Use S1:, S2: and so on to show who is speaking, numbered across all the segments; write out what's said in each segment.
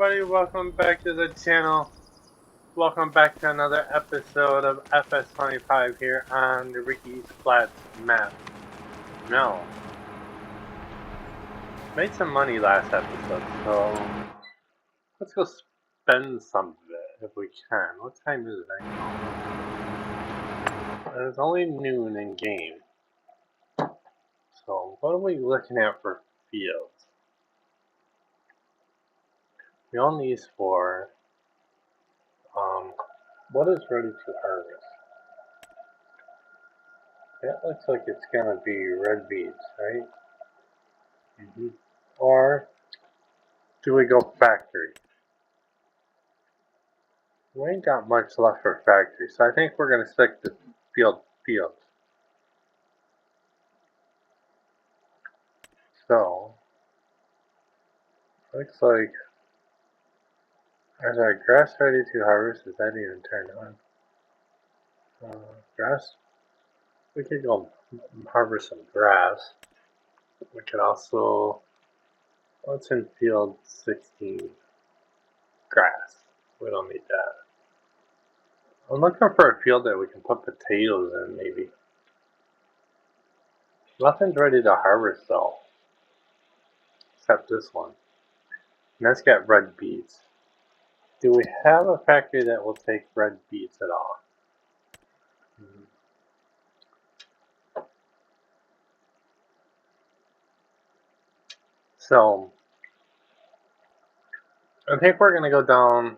S1: everybody, welcome back to the channel. Welcome back to another episode of FS25 here on the Ricky's Flats map. No. Made some money last episode, so let's go spend some of it if we can. What time is it now? It's only noon in game. So what are we looking at for fields? We own these for what is ready to harvest? That looks like it's gonna be red beets, right? Or do we go factory? We ain't got much left for factory, so I think we're gonna stick to fields. So looks like is our grass ready to harvest? Is that even turned on? Grass. We could go harvest some grass. We could also, what's in field 16? Grass. We don't need that. I'm looking for a field that we can put potatoes in, maybe. Nothing's ready to harvest though, except this one. And that's got red beets. Do we have a factory that will take red beets at all? So, I think we're going to go down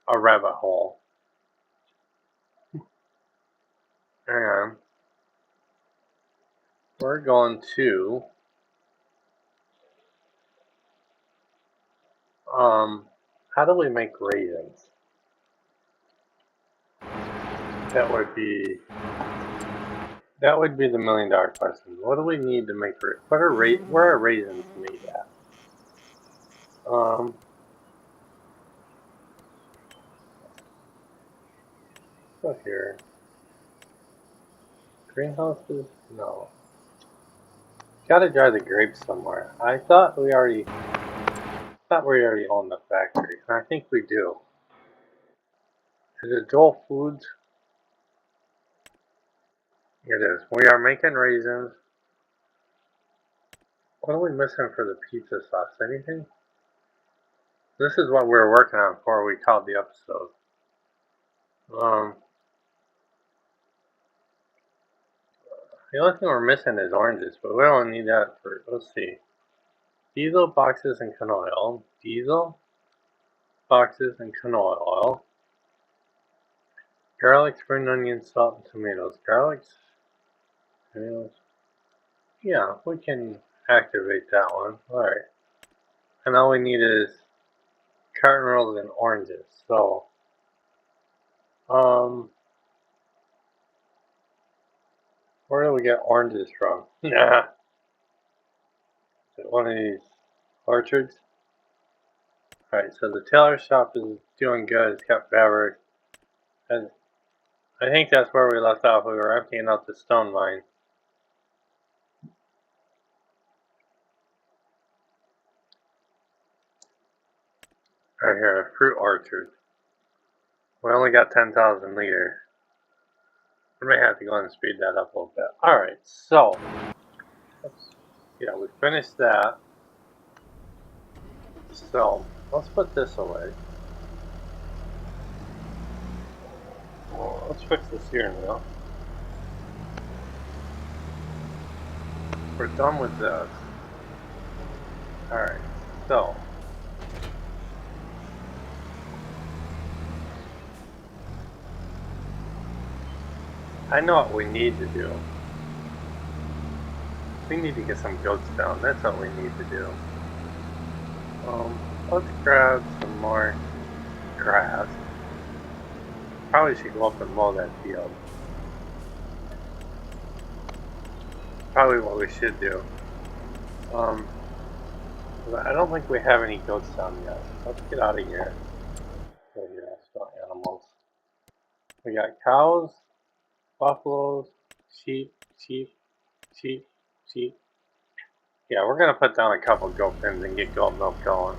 S1: a rabbit hole. And we're going to how do we make raisins? That would be the $1 million question. What do we need to make where are raisins made at? So here. Greenhouses? No. Gotta dry the grapes somewhere. I thought we already owned the factory. And I think we do. Is it Joel Foods? It is. We are making raisins. What are we missing for the pizza sauce? Anything? This is what we were working on before we called the episode. The only thing we're missing is oranges, but we don't need that for, let's see. Diesel boxes and canola oil. Diesel boxes and canola oil. Garlic, spring onions, salt, and tomatoes. Garlic, tomatoes. Yeah, we can activate that one. Alright. And all we need is carton rolls and oranges. So, where do we get oranges from? Nah. Is it one of these orchards? Alright, so the tailor shop is doing good. It's got fabric. And I think that's where we left off. We were emptying out the stone mine. Right here, a fruit orchard. We only got 10,000 liters. We may have to go and speed that up a little bit. Alright, so. Yeah, we finished that. So, let's put this away. Let's fix the steering wheel. We're done with this. Alright, so. I know what we need to do. We need to get some goats down. That's what we need to do. Let's grab some more grass. Probably should go up and mow that field. Probably what we should do. I don't think we have any goats down yet. Let's get out of here. Oh yeah, still animals. We got cows, buffaloes, sheep. Yeah, we're gonna put down a couple goat pens and get goat milk going.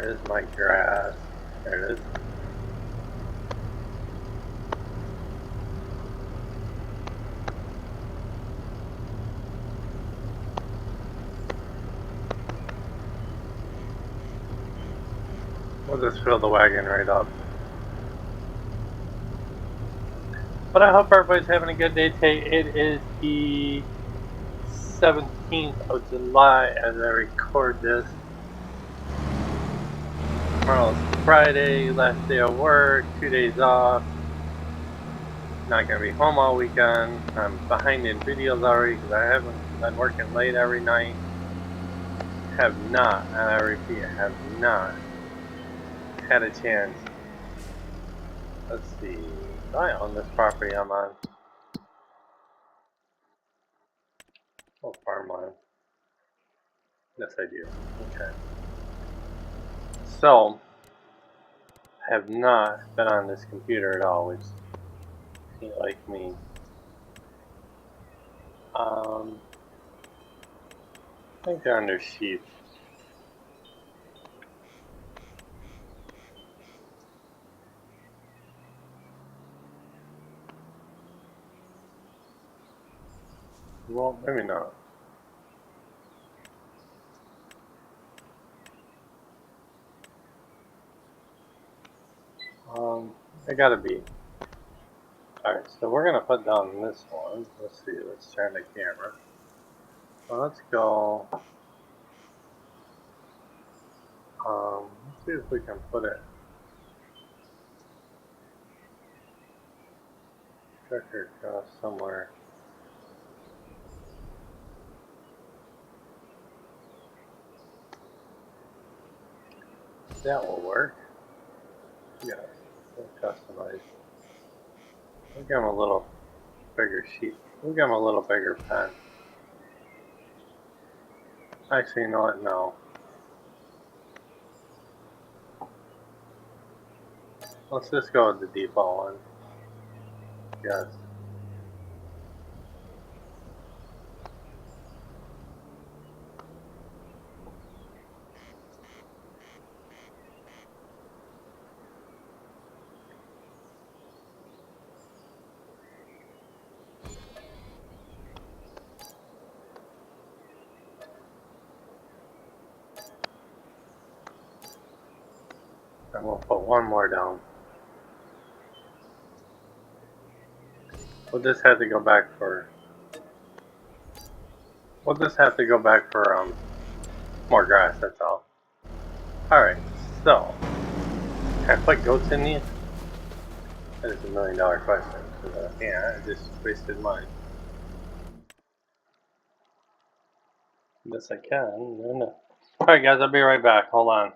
S1: Where is my grass? There it is. We'll just fill the wagon right up. But I hope everybody's having a good day today. It is the 17th of July as I record this. Tomorrow's Friday, last day of work, 2 days off. Not going to be home all weekend. I'm behind in videos already because I haven't been working late every night. Have not, and I repeat, have not had a chance. Let's see. Do I own this property I'm on? Oh, farmland. Yes, I do. Okay. So, I have not been on this computer at all, which ain't like me. I think they're under sheep. Well, maybe not. They gotta be. Alright, so we're gonna put down this one. Let's see, let's turn the camera. Well, let's go. Let's see if we can put it checker across somewhere. That will work. Yes, we'll customize. We'll give them a little bigger sheet. We'll give them a little bigger pen. Actually, you know what? No. Let's just go with the default one. Yes. And we'll put one more down. We'll just have to go back for. We'll just have to go back for more grass. That's all. All right. So, can I put goats in these? That is $1 million question. Yeah, I just wasted mine. Yes, I can. No. All right, guys. I'll be right back. Hold on.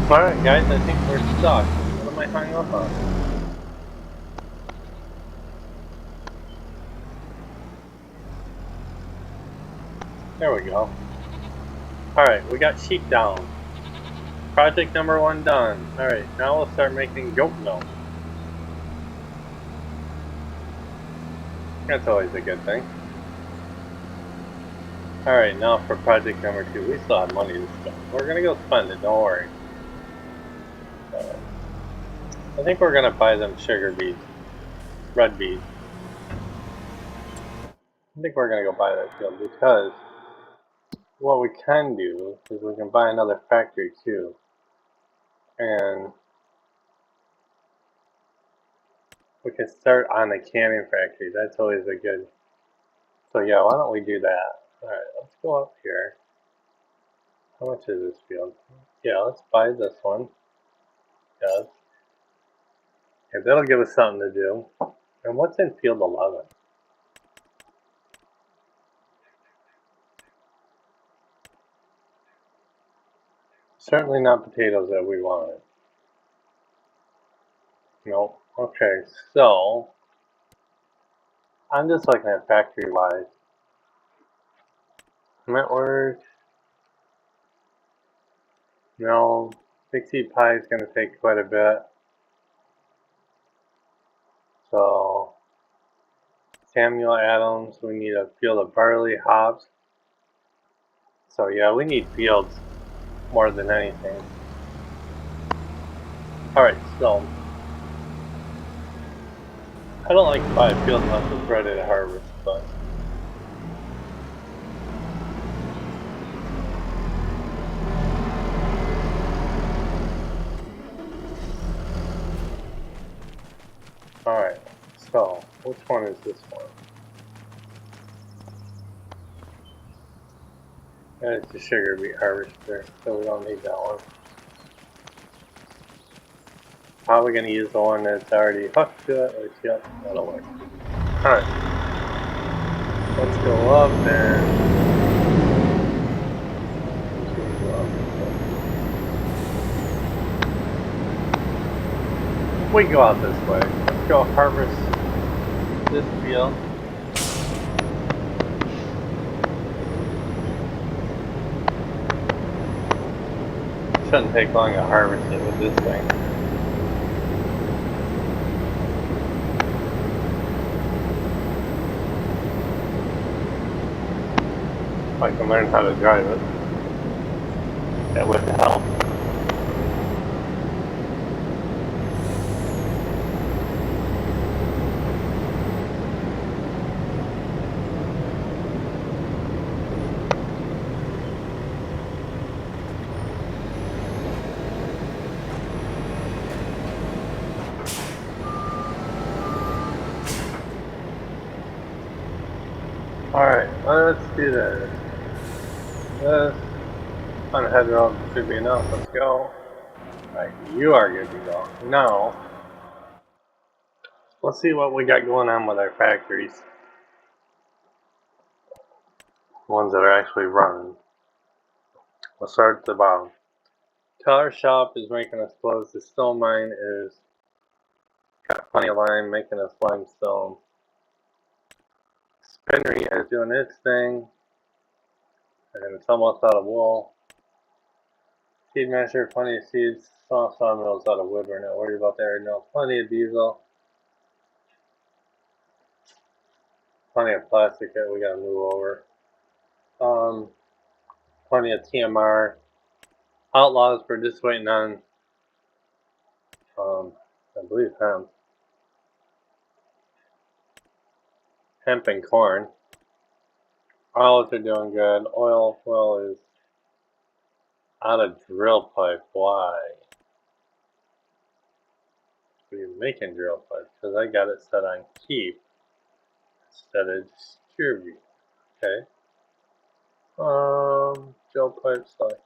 S1: Alright guys, I think we're stuck. What am I hung up on? There we go. Alright, we got sheep down. Project number 1 done. Alright, now we'll start making goat milk. That's always a good thing. Alright, now for project number 2. We still have money to spend. We're gonna go spend it, don't worry. I think we're gonna buy them sugar beets. Red beets. I think we're gonna go buy that field because what we can do is we can buy another factory too. And we can start on the canning factory. That's always a good. So yeah, why don't we do that? Alright, let's go up here. How much is this field? Yeah, let's buy this one. Yes. Okay, that'll give us something to do. And what's in field 11? Certainly not potatoes that we wanted. Nope. Okay, so I'm just looking at factory wise. Network. No, big seed pie is going to take quite a bit. So Samuel Adams, we need a field of barley, hops. So yeah, we need fields more than anything. Alright, so I don't like to buy a field unless it's ready to harvest, but alright, so which one is this one? That's the sugar beet harvester, so we don't need that one. Probably going to use the one that's already hooked to it, which, yep, that'll work. Alright, let's go up and we go out this way. Let's go harvest this field. Shouldn't take long to harvest it with this thing. If I can learn how to drive it, that would help. Alright, let's do this. This on the head road should be enough. Let's go. Alright, you are good to go. Now, let's see what we got going on with our factories. Ones that are actually running. We'll start at the bottom. Color shop is making us close. The stone mine is got plenty of lime, making us limestone. Spinnery is doing its thing, and it's almost out of wool. Seed masher, plenty of seeds. Small sawmills out of wood. We're not worried about that right now. Plenty of diesel. Plenty of plastic that we gotta move over. Plenty of TMR. Outlaws, we're just waiting on, I believe hemp. Hemp and corn. Olives are doing good. Oil is out of drill pipe. Why? We're making drill pipe because I got it set on keep instead of distribute. Okay. Drill pipe select.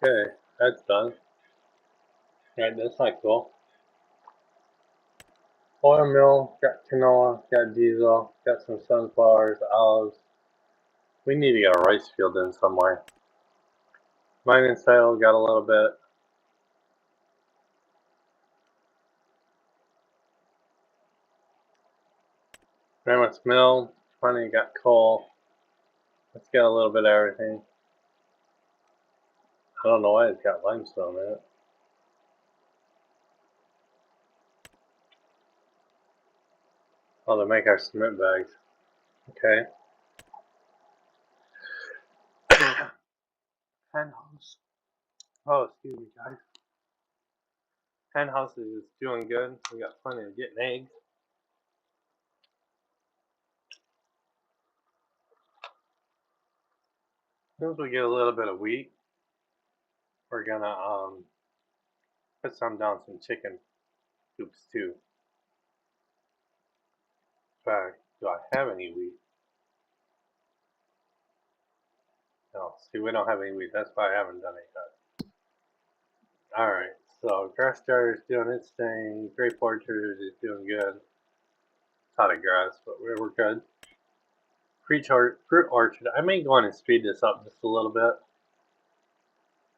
S1: Okay, that's done. Alright, that's not cool. Oil mill, got canola, got diesel, got some sunflowers, olives. We need to get a rice field in somewhere. Mining silo got a little bit. Mammoth mill, finally got coal. It's got a little bit of everything. I don't know why it's got limestone in it. Oh, to make our cement bags. Okay. Hen house. Oh, excuse me, guys. Hen house is doing good. We got plenty of getting eggs. As soon as we get a little bit of wheat, we're gonna put some down some chicken coops too. In fact, do I have any wheat? No. See, we don't have any wheat. That's why I haven't done it yet. Alright, so grass dryer is doing its thing. Grape orchard is doing good. It's out of grass, but we're good. Fruit orchard. I may go on and speed this up just a little bit.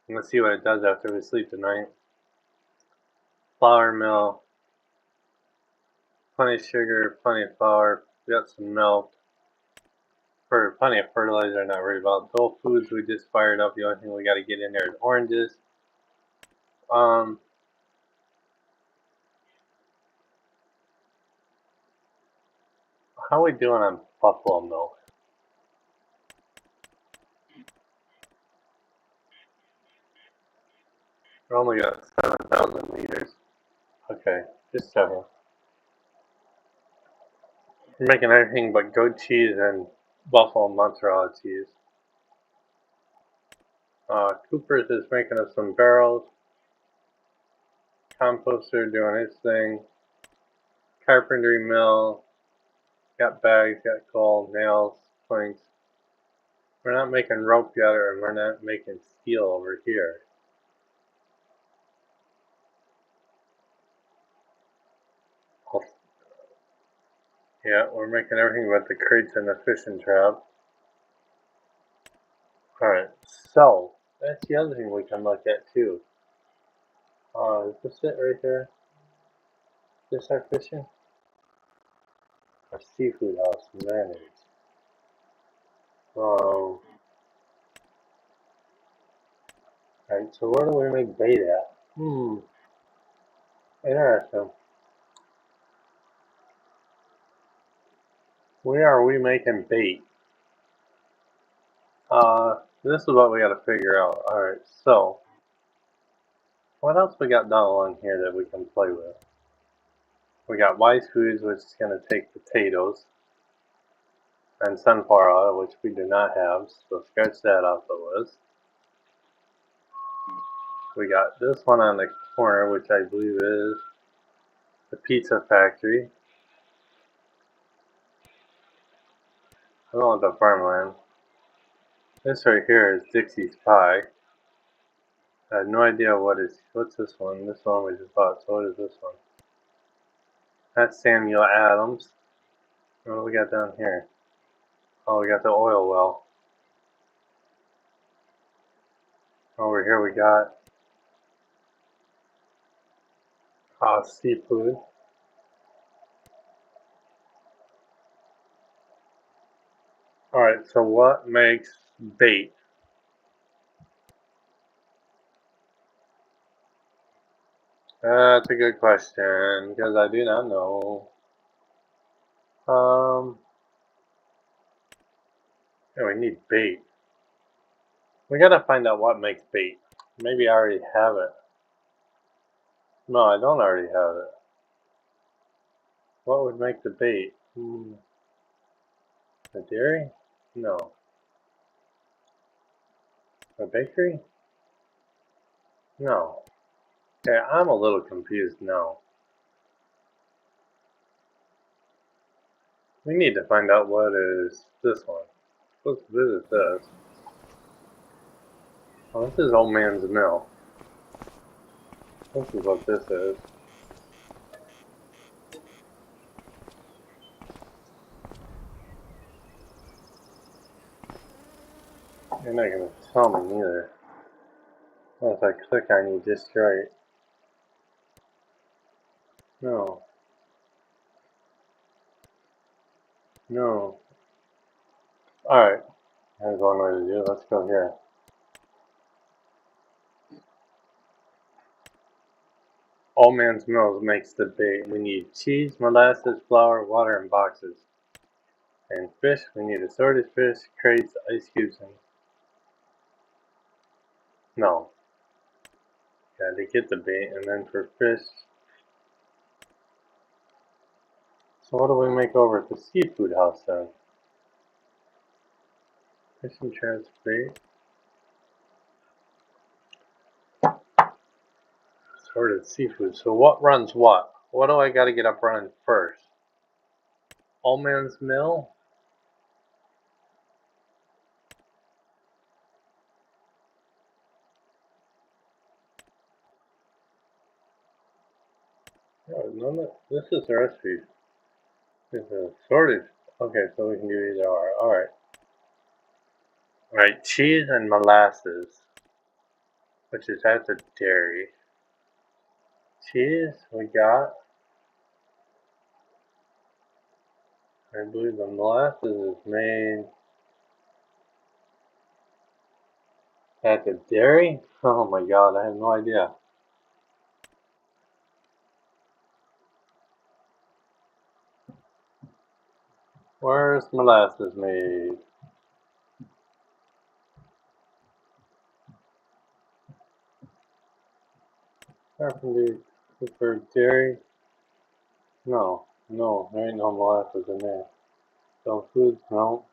S1: And let's see what it does after we sleep tonight. Flour mill. Plenty of sugar, plenty of flour. We got some milk. Plenty of fertilizer, I'm not worried about. Dole foods we just fired up. The only thing we got to get in there is oranges. How are we doing on buffalo milk? We only got 7,000 liters. Okay, just 7. We're making everything but goat cheese and buffalo mozzarella cheese. Cooper's is making us some barrels. Composter doing its thing. Carpentry mill. Got bags, got coal, nails, planks. We're not making rope yet, or we're not making steel over here. Yeah, we're making everything but the crates and the fishing trap. Alright, so that's the other thing we can look at too. Is this it right here? Is this our fishing? Our seafood house, mayonnaise. Alright, so where do we make bait at? Interesting. Where are we making bait? This is what we gotta figure out. Alright, so what else we got down along here that we can play with? We got Wise Foods, which is gonna take potatoes, and sunflower oil, which we do not have, so scratch that off the list. We got this one on the corner, which I believe is the pizza factory. I don't want the farmland. This right here is Dixie's Pie. I have no idea what's this one? This one we just bought, so what is this one? That's Samuel Adams. What do we got down here? Oh, we got the oil well. Over here we got seafood. Alright, so what makes bait? That's a good question, because I do not know. Yeah, we need bait. We gotta find out what makes bait. Maybe I already have it. No, I don't already have it. What would make the bait? A dairy? No. A bakery? No. Okay, I'm a little confused now. We need to find out what is this one. Let's visit this. Oh, this is Old Man's Mill. This is what this is. You're not gonna tell me neither. Well, if I click on you, destroy it. No. No. Alright. There's one way to do it. Let's go here. All man's mills makes the bait. We need cheese, molasses, flour, water, and boxes. And fish, we need assorted fish, crates, ice cubes, and... No. Yeah, to get the bait, and then for fish... So what do we make over at the seafood house then? Fish and transport. Assorted seafood. So what runs what? What do I gotta get up running first? All man's mill? No, this is the recipe. It's a sorted. Okay, so we can do either or. Alright. Alright, cheese and molasses. Which is at the dairy. Cheese, we got. I believe the molasses is made at the dairy? Oh my god, I have no idea. Where's molasses made? Carpenter for dairy? No, there ain't no molasses in there. So foods, no.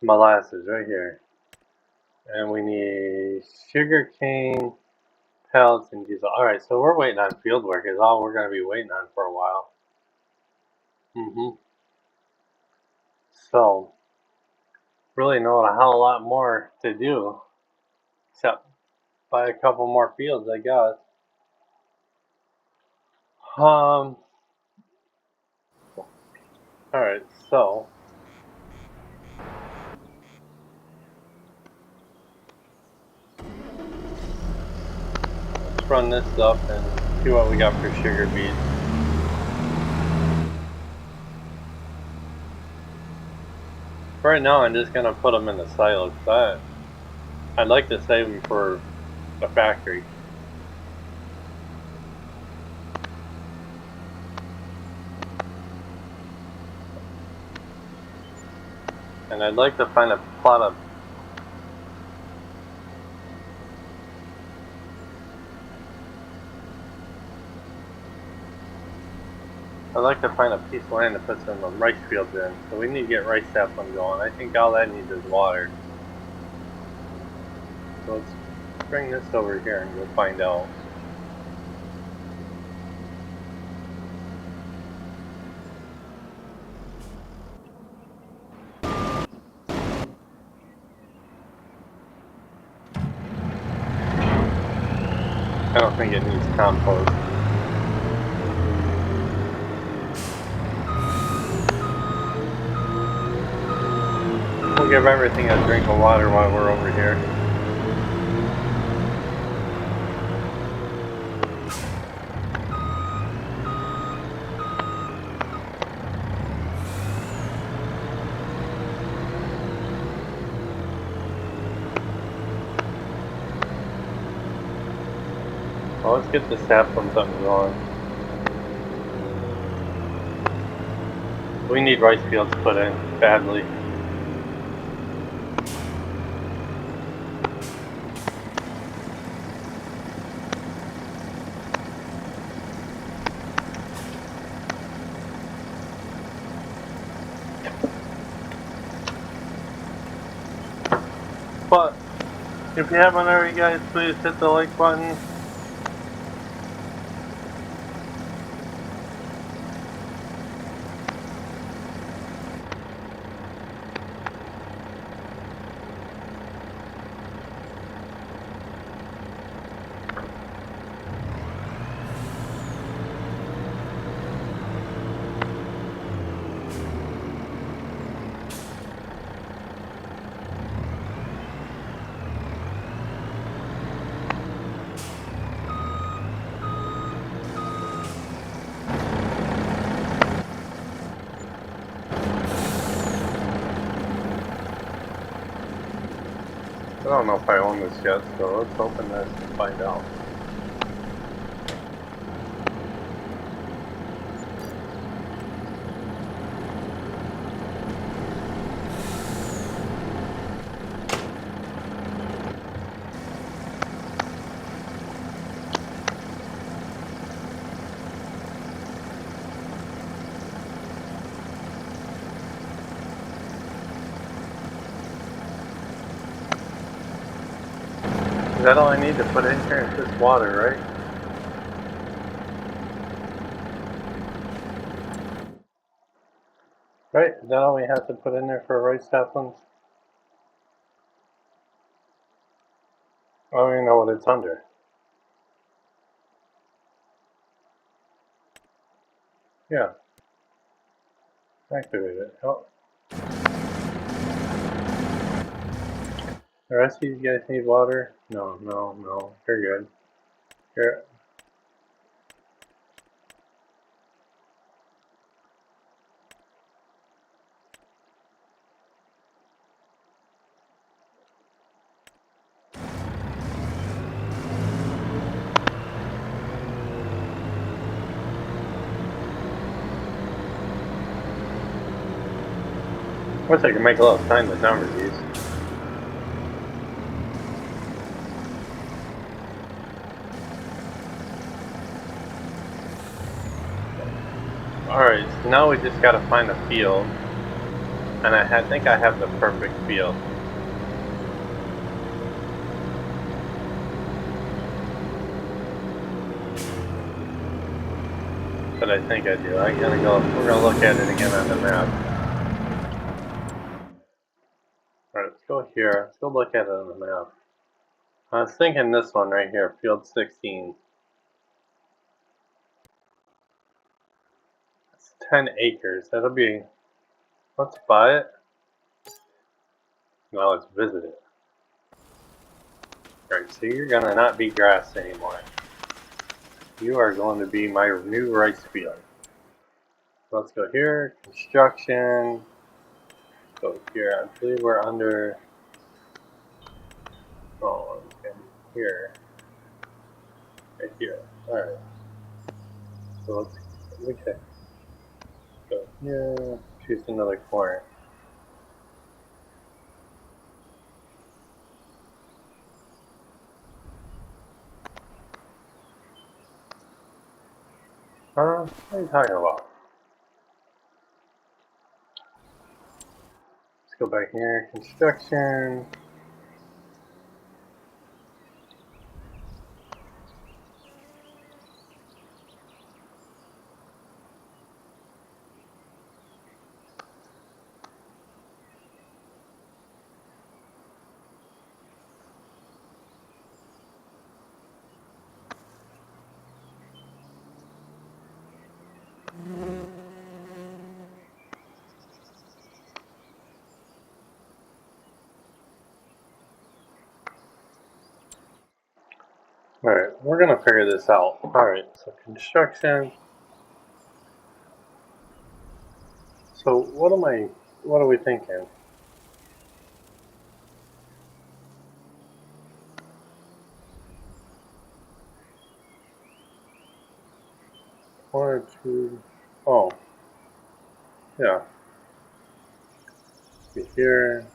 S1: Molasses right here. And we need sugar cane, pellets, and diesel. Alright, so we're waiting on field work is all we're going to be waiting on for a while. So, really not a hell of a lot more to do. Except buy a couple more fields, I guess. Alright, so let's run this up and see what we got for sugar beets. Right now I'm just gonna put them in the silos, but I'd like to save them for the factory. And I'd like to find a plot of I'd like to find a piece of land to put some rice fields in. So we need to get rice saplings going. I think all that needs is water. So let's bring this over here and we'll find out. I don't think it needs compost. We'll give everything a drink of water while we're over here. Well, let's get the saplings up and going. We need rice fields put in badly. But if you haven't already, guys, please hit the like button. I don't know if I own this yet, so let's open this and find out. Is that all I need to put in here? It's just water, right? Right? Is that all we have to put in there for rice saplings? I don't even know what it's under. Yeah. Activate it. Oh. The rest of you guys need water? No, no, no. You're good. Here. Wish I could make a little sign with numbers these. Alright, so now we just gotta find a field. And I think I have the perfect field. But I think I do. We're gonna look at it again on the map. Alright, let's go here. Let's go look at it on the map. I was thinking this one right here, field 16. It's 10 acres. That'll be, let's buy it. Now let's visit it. Alright, so you're gonna not be grass anymore. You are going to be my new rice field. So let's go here, construction. Go here. I believe we're under. Oh, okay. Here. Right here. Alright. So let's go here. Choose another corner. What are you talking about? Let's go back here. Construction. Alright, we're gonna figure this out. Alright, so construction. So what are we thinking? One or two, oh, yeah. Be here.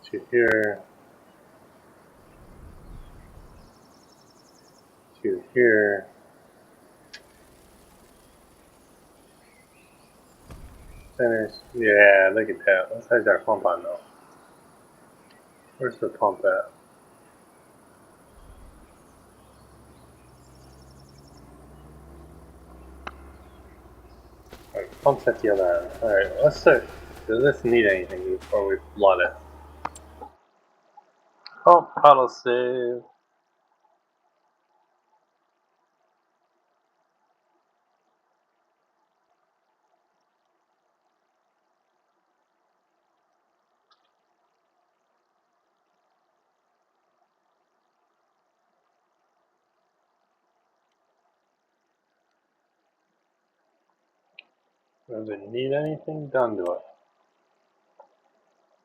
S1: To here. To here. Finish. Yeah, look at that. Let's have our pump on though. Where's the pump at? Alright, pump's at the other end. Alright, let's see. Does this need anything before we flood it? Oh, auto save. Does it need anything done to it?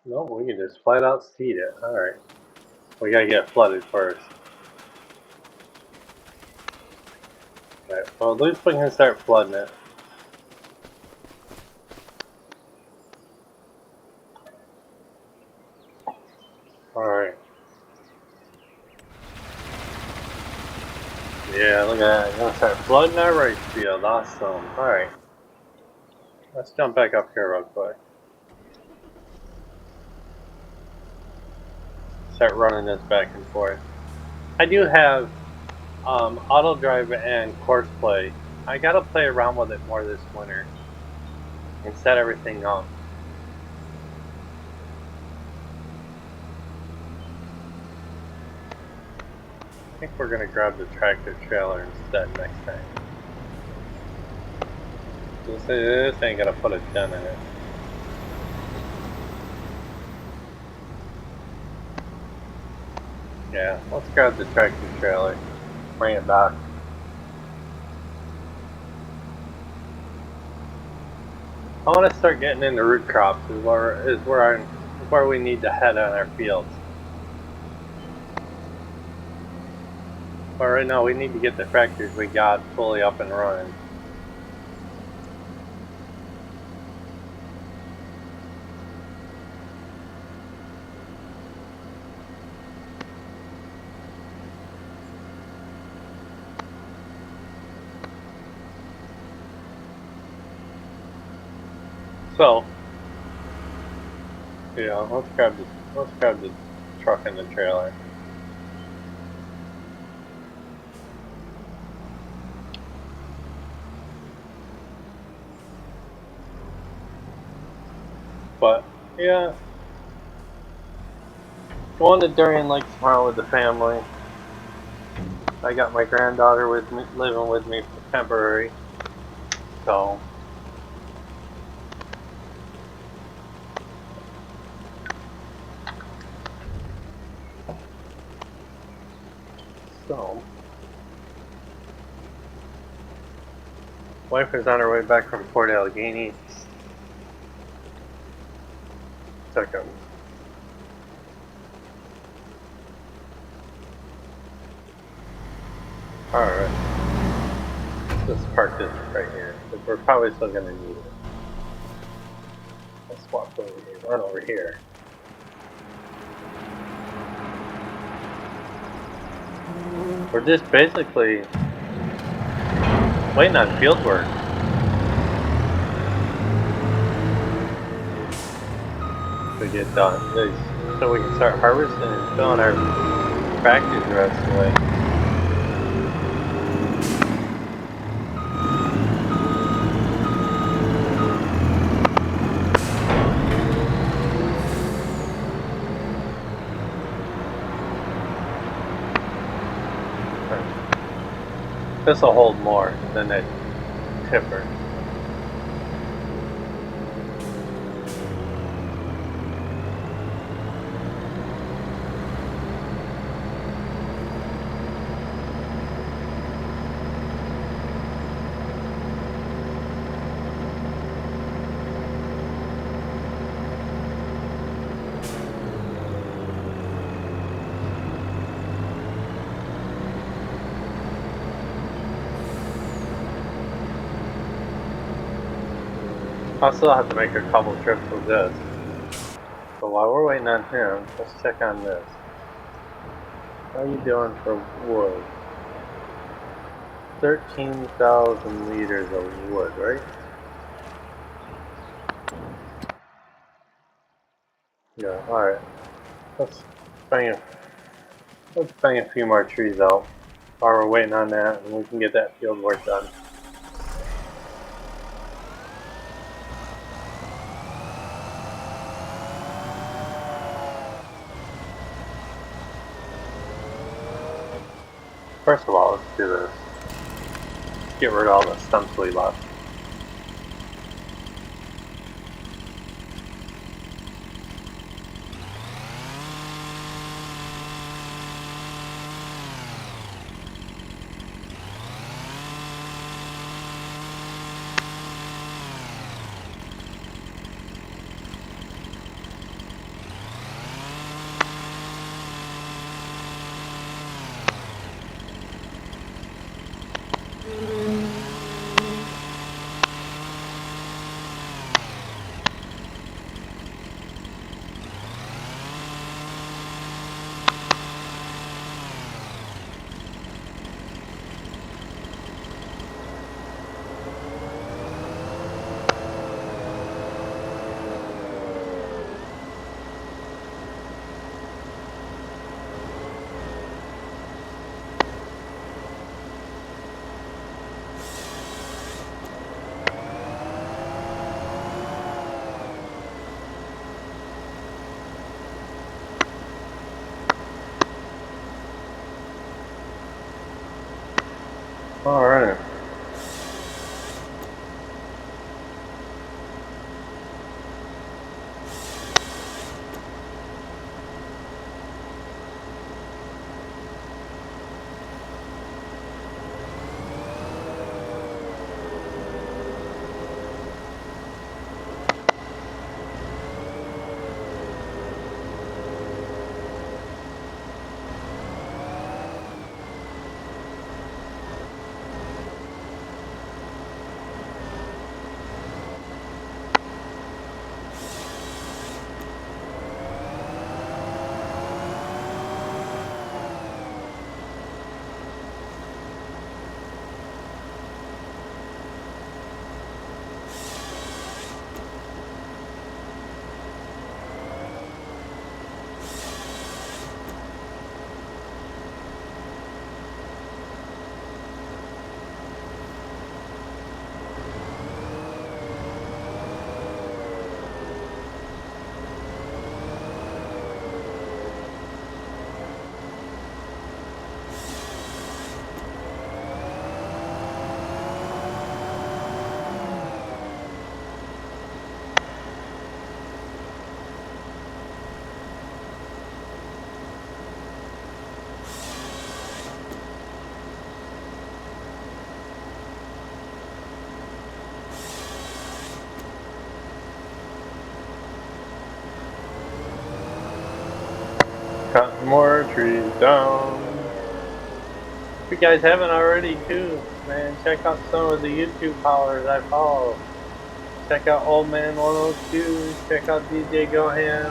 S1: No, we can just flat out seed it. Alright. We gotta get flooded first. Alright, well at least we can start flooding it. Alright. Yeah, look at that. I'm gonna start flooding our rice field. Awesome. Alright. Let's jump back up here real quick. Start running this back and forth. I do have auto drive and course play. I gotta play around with it more this winter and set everything up. I think we're gonna grab the tractor trailer instead next time. This ain't gonna put a dent in it. Yeah, let's grab the tractor trailer, bring it back. I want to start getting into root crops. Is where we need to head on our fields. But right now, we need to get the tractors we got fully up and running. So, yeah, let's grab the truck and the trailer. But yeah, going to Darien Lake tomorrow with the family. I got my granddaughter with me, living with me temporary, so. Wife is on her way back from Fort Allegheny. Second. Alright. Let's park this right here, because we're probably still going to need it. Let's walk over here, run over here. We're just basically waiting on field work. To get done, so we can start harvesting and filling our factories the rest of the way. This will hold more than that tipper. I'll still have to make a couple trips with this. But while we're waiting on him, let's check on this. How are you doing for wood? 13,000 liters of wood, right? Yeah, alright. Let's bang a few more trees out while we're waiting on that, and we can get that field work done. First of all, let's do this. Get rid of all the stumps we left. Alright. Cut more trees down. If you guys haven't already too, man, check out some of the YouTube followers I follow. Check out Old Man 102, check out DJ Goham,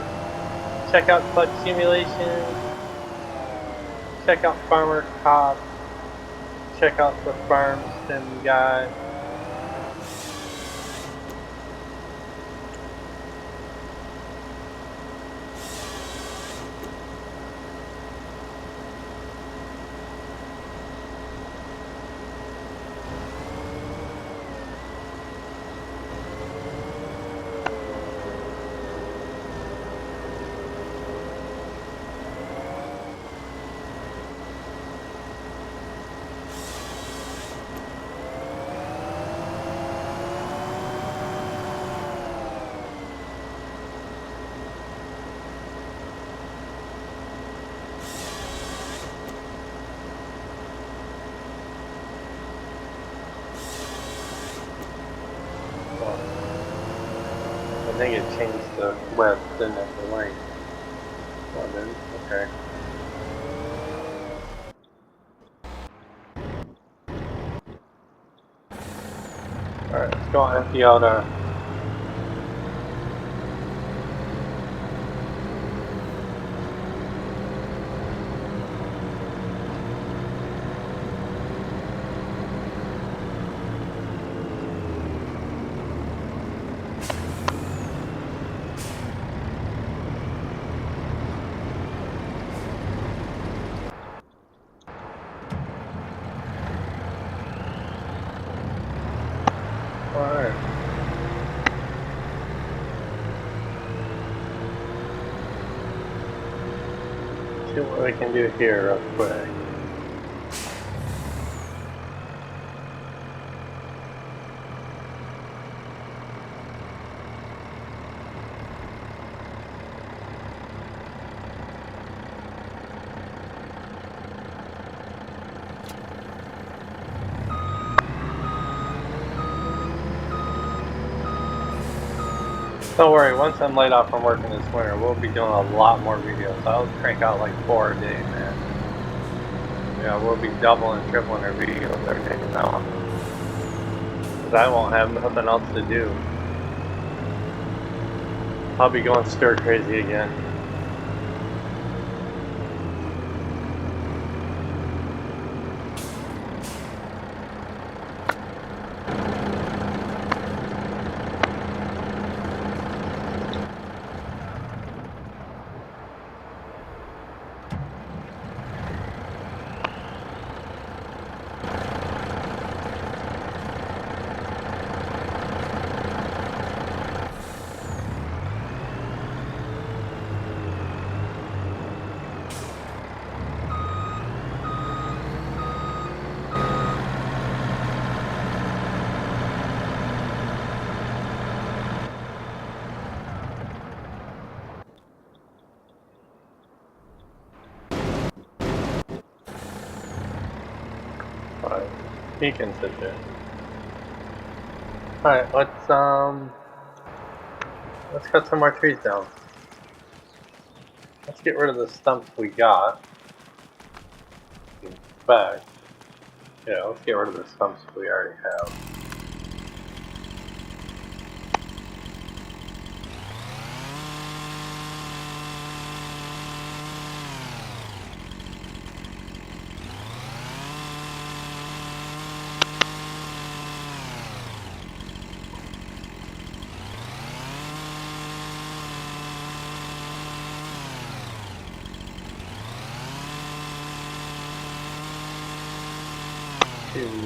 S1: check out Clutch Simulation, check out Farmer Cop, check out the Farm Sim guy. I think it changed the web, didn't it, the link? Oh, it didn't? Okay. Alright, let's go empty out our... Alright. See what we can do here real quick. Don't worry, once I'm laid off from working this winter, we'll be doing a lot more videos. I'll crank out like 4 a day, man. Yeah, we'll be doubling, tripling our videos every day from now on. Because I won't have nothing else to do. I'll be going stir crazy again. He can sit there. Alright, let's cut some more trees down. Let's get rid of the stumps we got. In fact, yeah, let's get rid of the stumps we already have.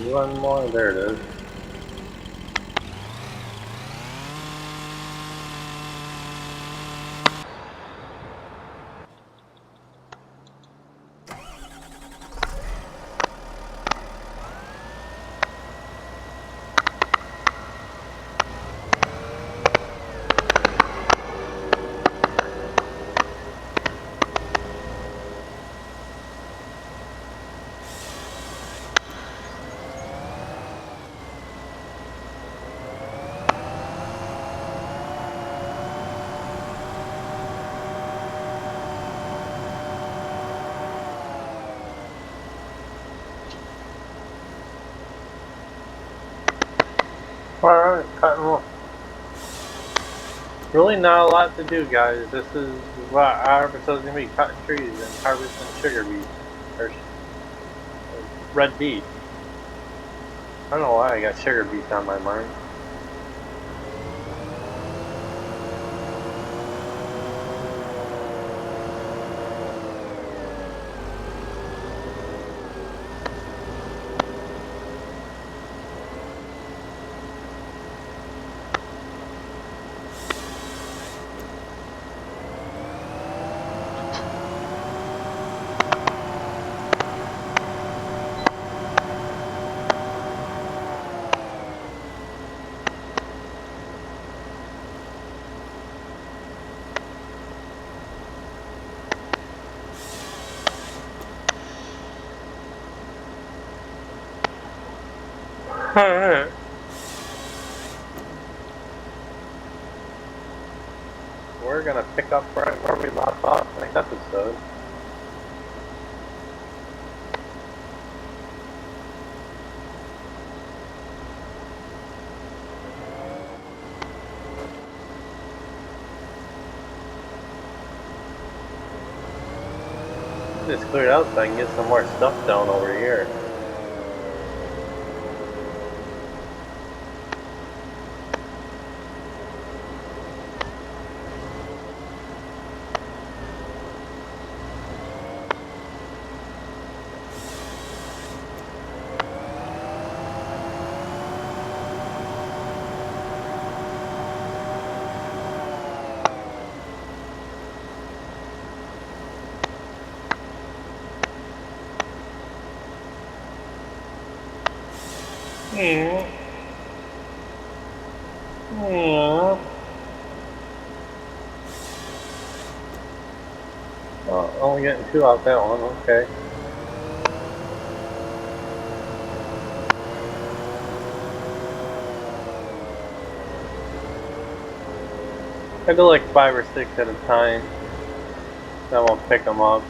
S1: One more, there it is. Alright, cutting wood. Really not a lot to do, guys. This is what our episode is going to be, cutting trees and harvesting sugar beets. Or red beets. I don't know why I got sugar beets on my mind. Alright. We're gonna pick up right where we left off next episode. Just cleared out so I can get some more stuff down over here. Yeah. Oh, only getting 2 off that one, okay. I do like 5 or 6 at a time. Then we'll pick them up.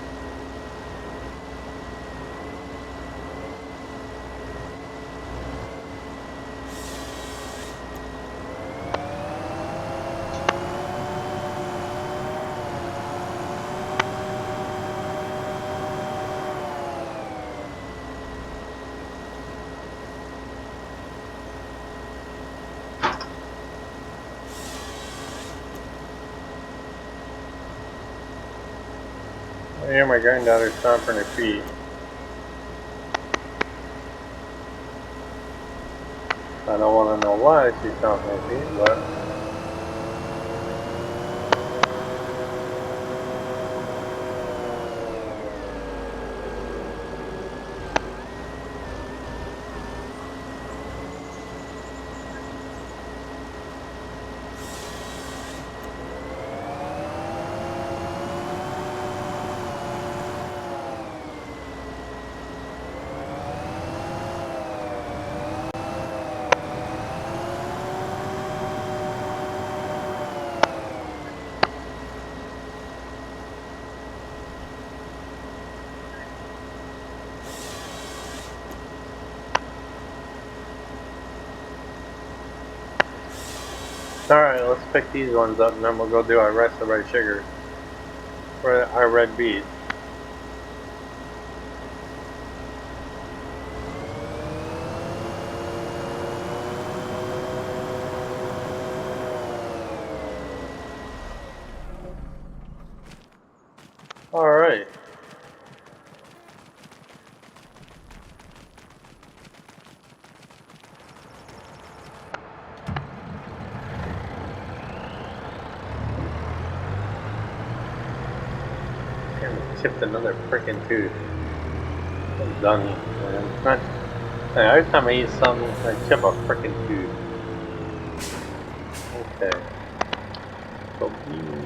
S1: I hear my granddaughter stomping her feet. I don't want to know why she's stomping her feet, but... Alright, let's pick these ones up and then we'll go do our rest of our sugar. For our red beets. Alright. And chipped another freaking tooth. I'm done, man. Every time I eat something, I chip a freaking tooth. Okay. So beans.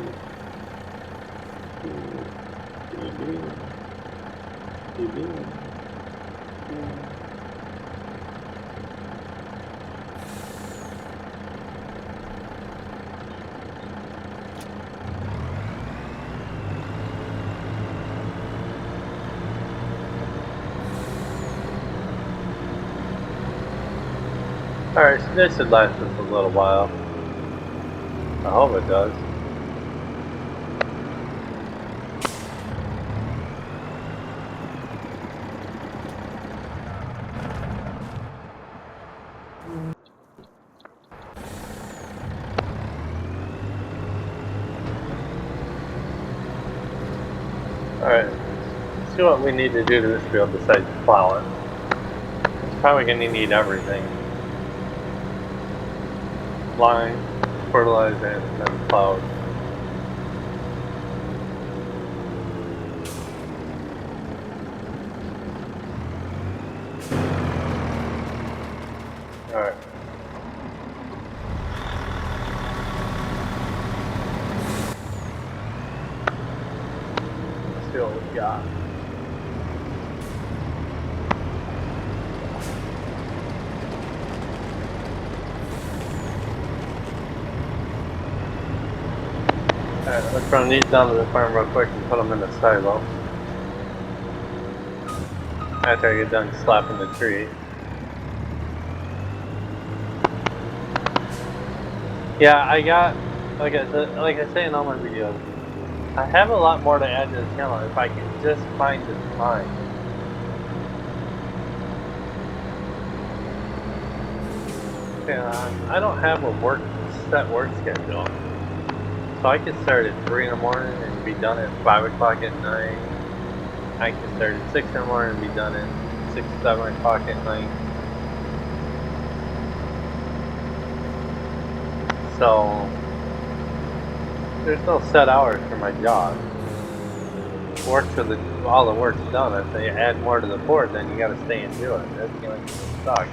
S1: Alright, so this should last us a little while. I hope it does. Alright, let's see what we need to do to this field besides plow it. It's probably going to need everything. Line, fertilize, and then plow it. Alright. Let's see what we got. Alright, let's run these down to the farm real quick and put them in the silo. After I get done slapping the tree. Yeah, I got, like I say in all my videos, I have a lot more to add to the channel if I can just find the time. Yeah, I don't have a set work schedule. So I can start at 3 in the morning and be done at 5 o'clock at night. I can start at 6 in the morning and be done at 6, 7 o'clock at night. So there's no set hours for my job. All the work's done. If they add more to the board, then you gotta stay and do it. That's the only thing that sucks.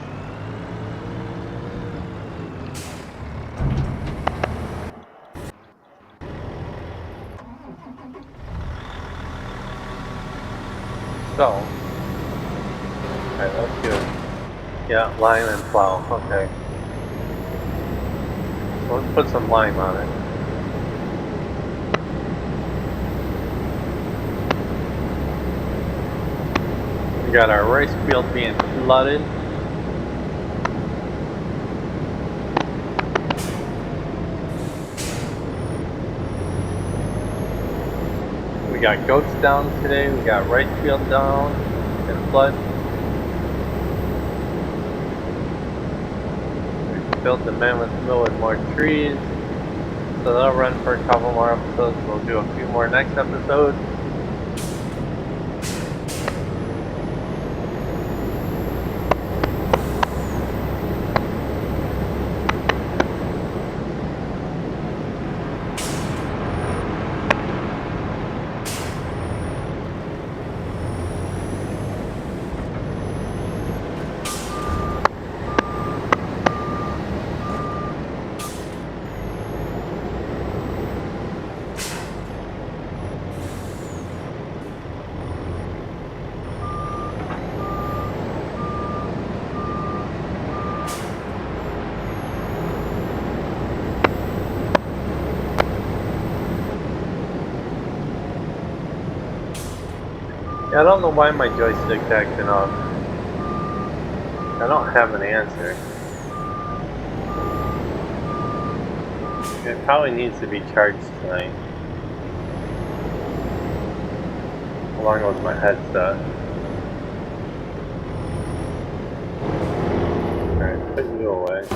S1: So, alright, that's good. Yeah, lime and plow. Okay. So let's put some lime on it. We got our rice field being flooded. We got goats down today. We got rice field down and flood. We built the mammoth mill with more trees. So that'll run for a couple more episodes. We'll do a few more next episode. I don't know why my joystick's acting up. I don't have an answer. It probably needs to be charged tonight. Along with my headset. Alright, put you away.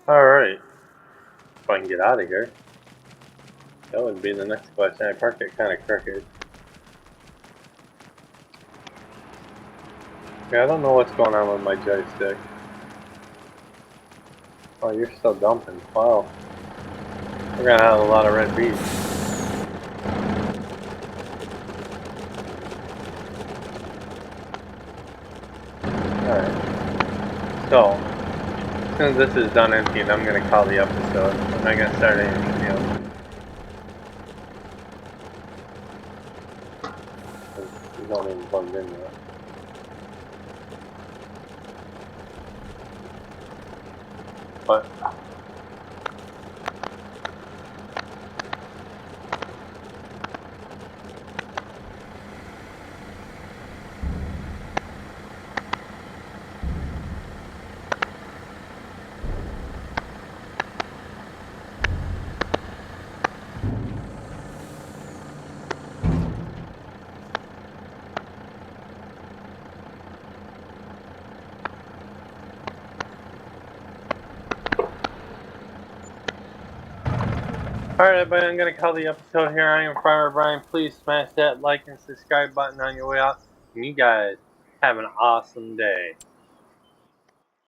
S1: Alright. If I can get out of here. That would be the next question. I parked it kind of crooked. Yeah, I don't know what's going on with my joystick. Oh, you're still dumping. Wow. We're gonna have a lot of red beets. Alright. So, as soon as this is done emptying, I'm gonna call the episode. I'm not gonna start anything else. You don't even plugged in yet. But alright, everybody, I'm going to call the episode here. I am Farmer Brian. Please smash that like and subscribe button on your way out. And you guys have an awesome day.